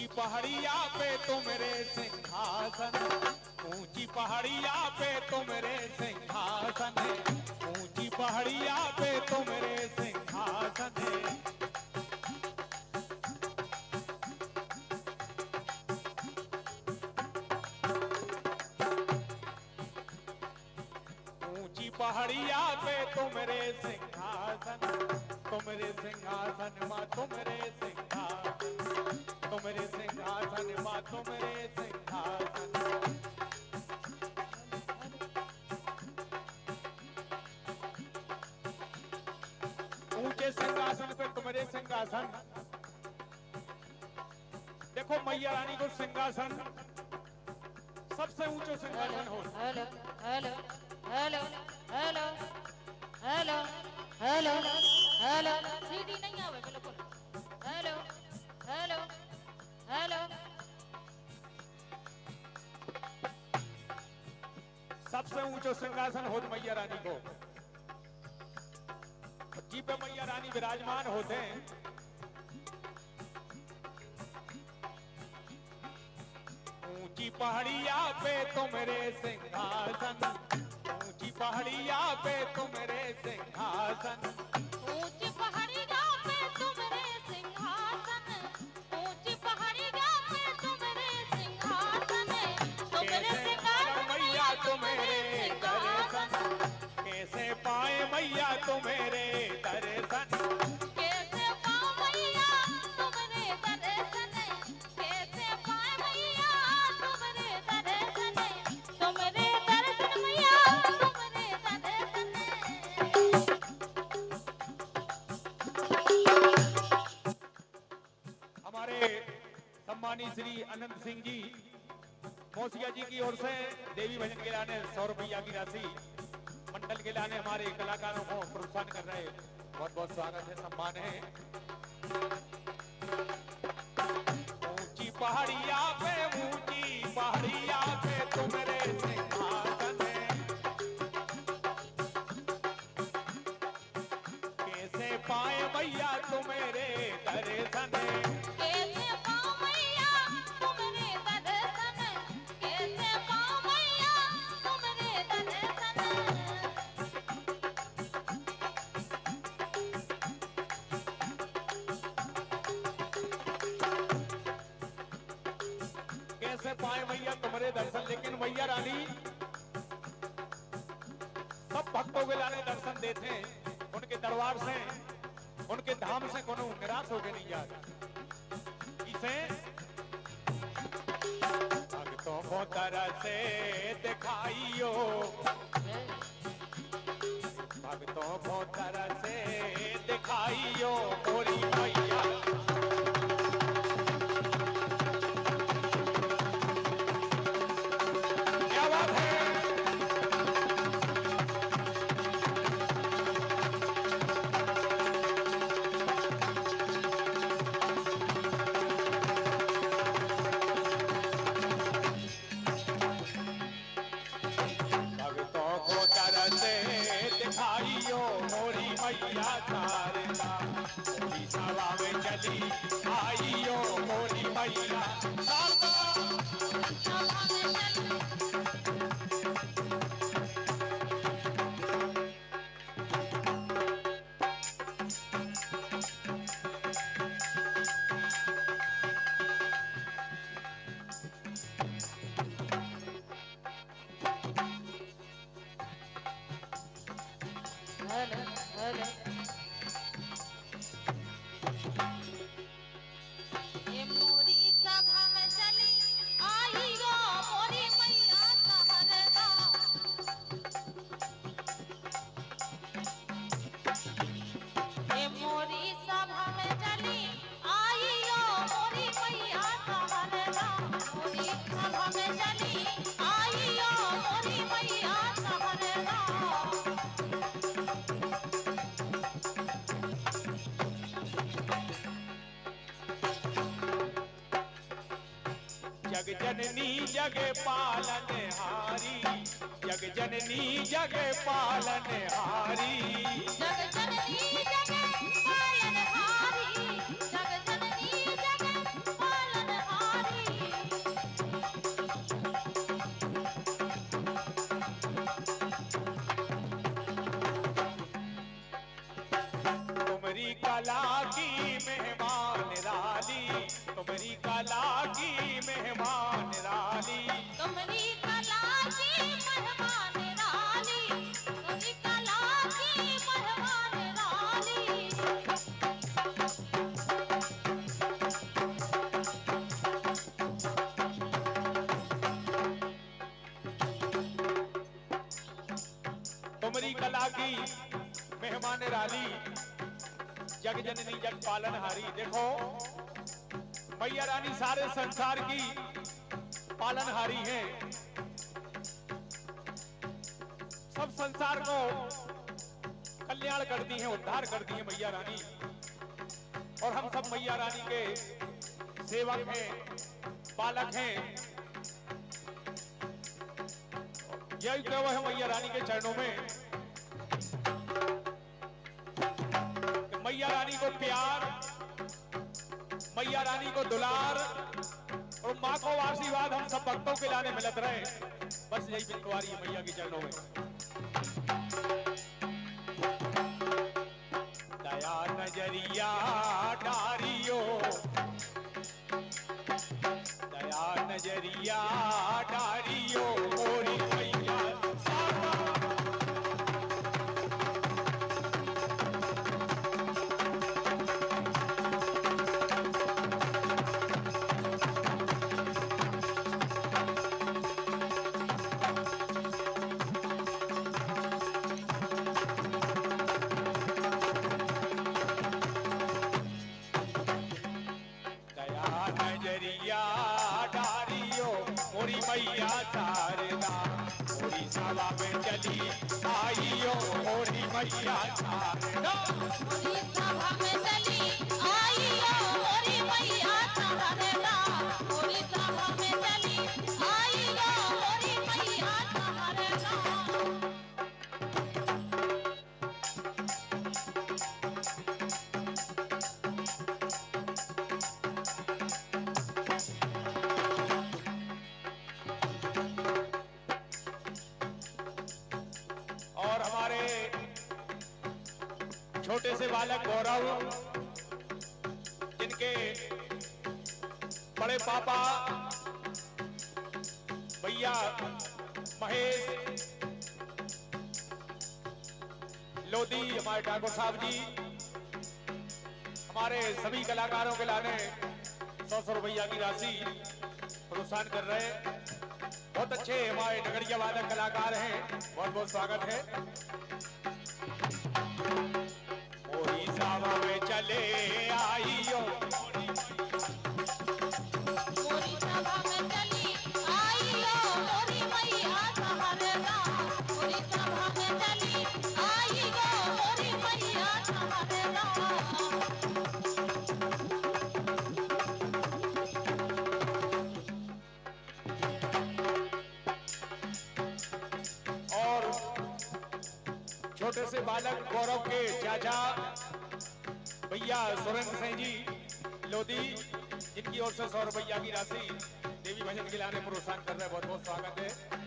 ऊंची पहाड़िया पे तुमरे सिंहासन, ऊंची पहाड़िया पे तुमरे सिंहासन है, ऊंची पहाड़िया पे तुमरे सिंहासन है। ऊंची पहाड़िया पे तुमरे सिंहासन, तुमरे सिंहासन माँ तुमरे सिंहासन, तुमरे सिंहासन माँ तुमरे सिंहासन। ऊंचे सिंहासन पे तुमरे सिंहासन। देखो मैया रानी को सिंहासन सबसे ऊंचो सिंहासन हो। Hello hello hello hello hello hello hello सीधी नहीं आवे बिल्कुल। हेलो हेलो हेलो सबसे ऊंचो सिंहासन हो मैया रानी को, जी पे मैया रानी विराजमान होते हैं। ऊंची पहाड़िया पे तुमरे सिंहासन, ऊंची पहाड़िया पे तुमरे सिंहासन, ऊंची पहाड़िया पे तुमरे सिंहासन, ऊंची पहाड़िया पे तुमरे सिंहासन, तुमरे सिंहासन मैया तुम्हारे दर्शन, कैसे पाए मैया तुम्हारे दर्शन, कैसे पाओ मैया तुमरे दर्शन, कैसे पाए मैया तुमरे दर्शन, तुमरे दर्शन मैया तुमरे दर्शन। हमारे सम्मानी श्री अनंत सिंह जी मौसिया जी की ओर से देवी भजन के लाने 100 रुपया की राशि मंडल के लाने हमारे कलाकारों को प्रोत्साहन कर रहे हैं। बहुत बहुत स्वागत है, सम्मान है। ऊंची पहाड़िया पे तुमरे सिंहासन है, कैसे पाए मैया तुम्हारे दर्शन है, कैसे पाओ मैया तुमरे दर्शन, कैसे पाओ मैया तुमरे दर्शन। कैसे पाए मैया तुम्हारे दर्शन। लेकिन मैया रानी सब भक्तों के लाने दर्शन देते हैं, उनके दरबार से उनके धाम से कोनो निराश होके नहीं जाता। इसे भक्तों को तरसे दिखाइयो, भक्तों को तरसे दिखाइयो मोरी मैया। क्या बात है। दिखाइयो मोरी मैया शारदा, मोरी सभा में चली आइयो मोरी मैया शारदा। हेलो हेलो ये मोरी सभा में चली आई गो मोरी मैया शारदा, ये मोरी सभा में चली आई गो मोरी मैया शारदा, मोरी सभा में चली आई गो मोरी मैया शारदा। जग जननी जग पालनहारी, जग जननी जग पालनहारी, जग जननी जग पालनहारी, जग जननी जग पालनहारी। कला की मेहमान राली, तुम्हारी कला की मेहमान राली। तुम्हारी कला की मेहमान रानी, तुम्हारी कला की मेहमान रानी। तुम्हारी कला की मेहमान राली, जग जननी जग पालनहारी। देखो मैया रानी सारे संसार की पालनहारी हैं, सब संसार को कल्याण करती हैं, उद्धार करती हैं मैया रानी। और हम सब मैया रानी के सेवक हैं, पालक हैं। यही तो है मैया रानी के चरणों में, मैया रानी को प्यार, मैया रानी को दुलार और माँ को आशीर्वाद हम सब भक्तों के लाने मिलत रहे। बस यही बिंदुआरी है मैया के चरणों में। दया नजरिया डारियो, दया नजरिया डारियो मोरी मैया सारा। मैया शारदा मोरी सभा में चली आइयो, मोरी मैया शारदा मोरी सभा में चली आइयो, मोरी मैया शारदा। मोरी सभा में चली आइयो, मोरी मैया शारदा। छोटे से बालक गौरव, जिनके बड़े पापा भैया महेश लोधी, हमारे ठाकुर साहब जी, हमारे सभी कलाकारों के लाने 100 रुपया की राशि प्रोत्साहन कर रहे हैं। बहुत अच्छे हमारे नगरिया वादक कलाकार हैं, बहुत बहुत स्वागत है। मोरी सभा में चले आइयो, मोरी सभा में चली आइयो, मोरी मैया शारदा। मोरी सभा में चली आइयो, मोरी मैया शारदा। और छोटे से बालक गौरव के चाचा भैया सुरेंद्र सिंह जी लोधी, जिनकी ओर से 100 रुपया की राशि देवी भजन के लाने प्रोत्साहन कर रहे हैं। बहुत बहुत स्वागत है।